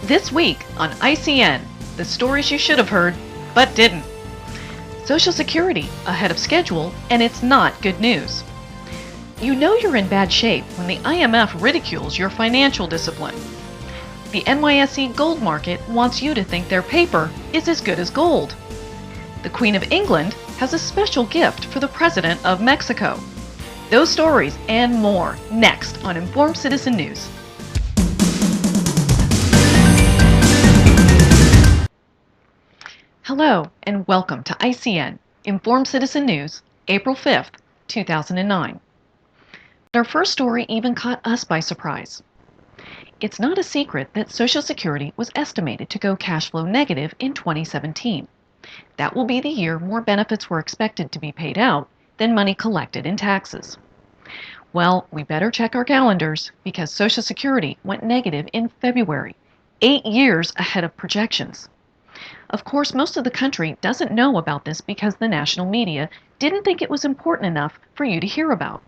This week on ICN, the stories you should have heard, but didn't. Social Security ahead of schedule, and it's not good news. You know you're in bad shape when the IMF ridicules your financial discipline. The NYSE gold market wants you to think their paper is as good as gold. The Queen of England has a special gift for the President of Mexico. Those stories and more next on Informed Citizen News. Hello and welcome to ICN, Informed Citizen News, April 5th, 2009. Our first story even caught us by surprise. It's not a secret that Social Security was estimated to go cash flow negative in 2017. That will be the year more benefits were expected to be paid out than money collected in taxes. Well, we better check our calendars because Social Security went negative in February, 8 years ahead of projections. Of course, most of the country doesn't know about this because the national media didn't think it was important enough for you to hear about.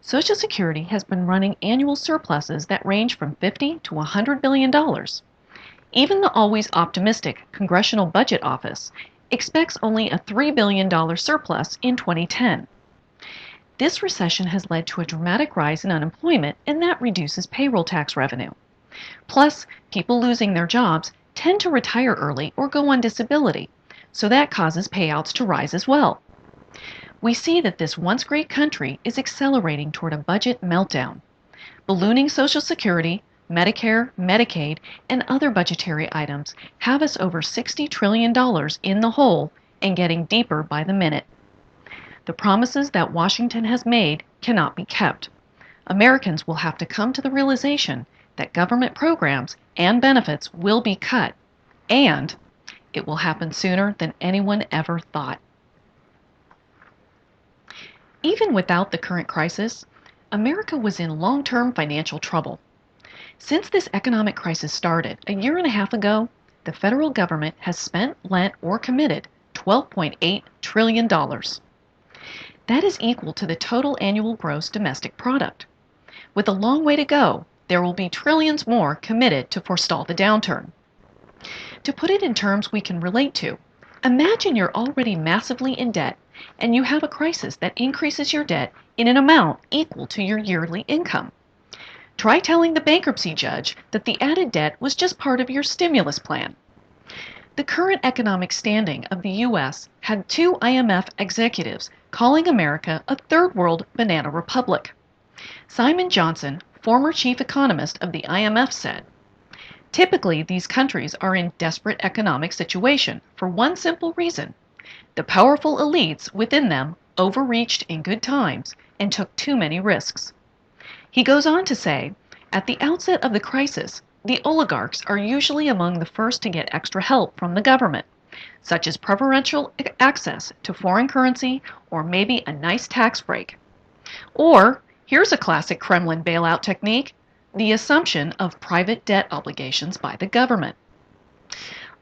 Social Security has been running annual surpluses that range from $50 to $100 billion. Even the always optimistic Congressional Budget Office expects only a $3 billion surplus in 2010. This recession has led to a dramatic rise in unemployment, and that reduces payroll tax revenue. Plus, people losing their jobs tend to retire early or go on disability, so that causes payouts to rise as well. We see that this once great country is accelerating toward a budget meltdown. Ballooning Social Security, Medicare, Medicaid, and other budgetary items have us over $60 trillion in the hole and getting deeper by the minute. The promises that Washington has made cannot be kept. Americans will have to come to the realization that government programs and benefits will be cut, and it will happen sooner than anyone ever thought. Even without the current crisis, America was in long-term financial trouble. Since this economic crisis started a year and a half ago, the federal government has spent, lent, or committed $12.8 trillion. That is equal to the total annual gross domestic product. With a long way to go, there will be trillions more committed to forestall the downturn. To put it in terms we can relate to, imagine you're already massively in debt and you have a crisis that increases your debt in an amount equal to your yearly income. Try telling the bankruptcy judge that the added debt was just part of your stimulus plan. The current economic standing of the U.S. had 2 IMF executives calling America a third world banana republic. Simon Johnson, former chief economist of the IMF, said, "Typically, these countries are in desperate economic situation for one simple reason. The powerful elites within them overreached in good times and took too many risks." He goes on to say, at the outset of the crisis, the oligarchs are usually among the first to get extra help from the government, such as preferential access to foreign currency or maybe a nice tax break. Or, here's a classic Kremlin bailout technique, the assumption of private debt obligations by the government.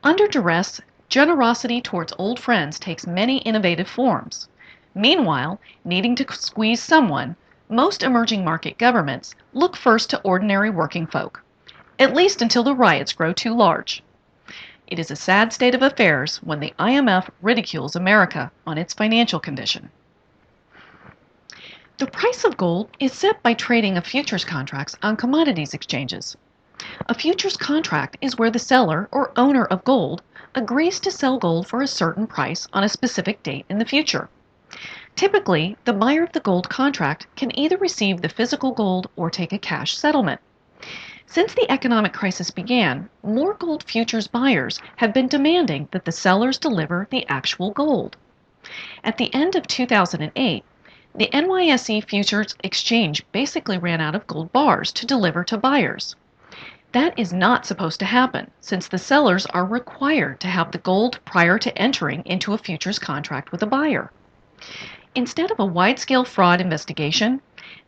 Under duress, generosity towards old friends takes many innovative forms. Meanwhile, needing to squeeze someone, most emerging market governments look first to ordinary working folk, at least until the riots grow too large. It is a sad state of affairs when the IMF ridicules America on its financial condition. The price of gold is set by trading of futures contracts on commodities exchanges. A futures contract is where the seller or owner of gold agrees to sell gold for a certain price on a specific date in the future. Typically, the buyer of the gold contract can either receive the physical gold or take a cash settlement. Since the economic crisis began, more gold futures buyers have been demanding that the sellers deliver the actual gold. At the end of 2008, the NYSE Futures Exchange basically ran out of gold bars to deliver to buyers. That is not supposed to happen, since the sellers are required to have the gold prior to entering into a futures contract with a buyer. Instead of a wide-scale fraud investigation,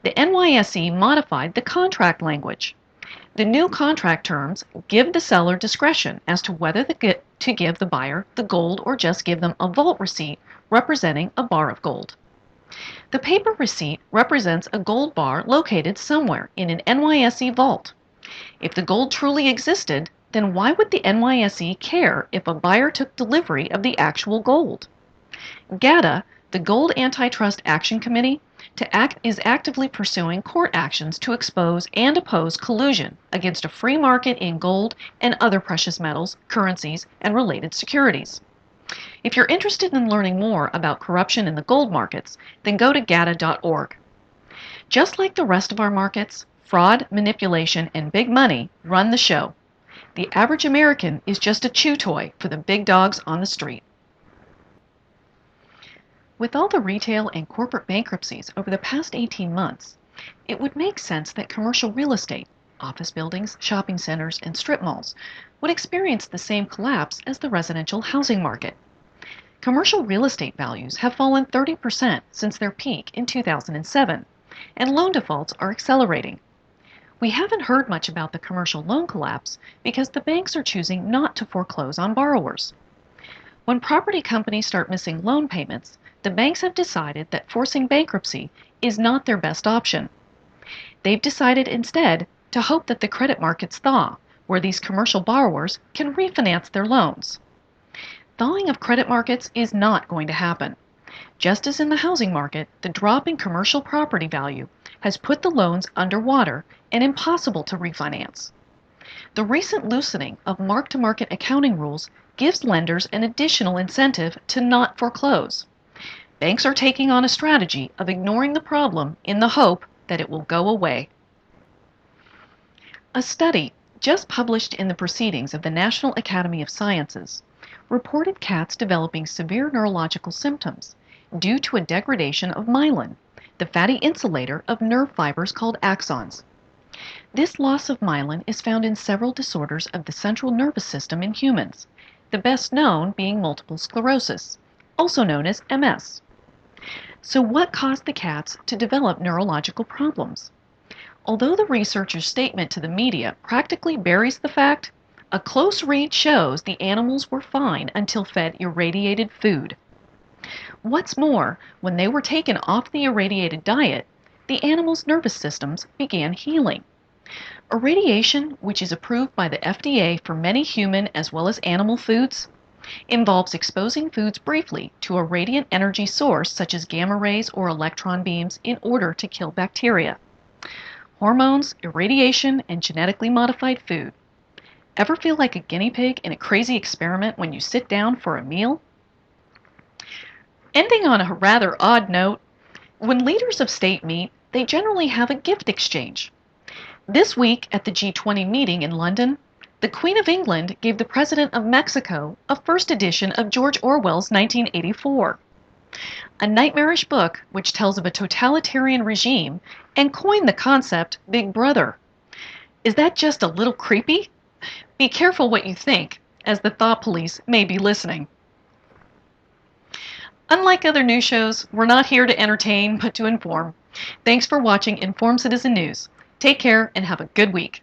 the NYSE modified the contract language. The new contract terms give the seller discretion as to whether to give the buyer the gold or just give them a vault receipt representing a bar of gold. The paper receipt represents a gold bar located somewhere in an NYSE vault. If the gold truly existed, then why would the NYSE care if a buyer took delivery of the actual gold? GATA, the Gold Antitrust Action Committee, is actively pursuing court actions to expose and oppose collusion against a free market in gold and other precious metals, currencies, and related securities. If you're interested in learning more about corruption in the gold markets, then go to GATA.org. Just like the rest of our markets, fraud, manipulation, and big money run the show. The average American is just a chew toy for the big dogs on the street. With all the retail and corporate bankruptcies over the past 18 months, it would make sense that commercial real estate, office buildings, shopping centers, and strip malls would experience the same collapse as the residential housing market. Commercial real estate values have fallen 30% since their peak in 2007, and loan defaults are accelerating. We haven't heard much about the commercial loan collapse because the banks are choosing not to foreclose on borrowers. When property companies start missing loan payments, the banks have decided that forcing bankruptcy is not their best option. They've decided instead to hope that the credit markets thaw, where these commercial borrowers can refinance their loans. Thawing of credit markets is not going to happen. Just as in the housing market, the drop in commercial property value has put the loans underwater and impossible to refinance. The recent loosening of mark-to-market accounting rules gives lenders an additional incentive to not foreclose. Banks are taking on a strategy of ignoring the problem in the hope that it will go away. A study just published in the Proceedings of the National Academy of Sciences reported cats developing severe neurological symptoms due to a degradation of myelin, the fatty insulator of nerve fibers called axons. This loss of myelin is found in several disorders of the central nervous system in humans, the best known being multiple sclerosis, also known as MS. So what caused the cats to develop neurological problems? Although the researchers' statement to the media practically buries the fact, a close read shows the animals were fine until fed irradiated food. What's more, when they were taken off the irradiated diet, the animals' nervous systems began healing. Irradiation, which is approved by the FDA for many human as well as animal foods, involves exposing foods briefly to a radiant energy source such as gamma rays or electron beams in order to kill bacteria. Hormones, irradiation, and genetically modified food. Ever feel like a guinea pig in a crazy experiment when you sit down for a meal? Ending on a rather odd note, when leaders of state meet, they generally have a gift exchange. This week at the G20 meeting in London, the Queen of England gave the President of Mexico a first edition of George Orwell's 1984, a nightmarish book which tells of a totalitarian regime and coined the concept Big Brother. Is that just a little creepy? Be careful what you think, as the thought police may be listening. Unlike other news shows, we're not here to entertain, but to inform. Thanks for watching Informed Citizen News. Take care and have a good week.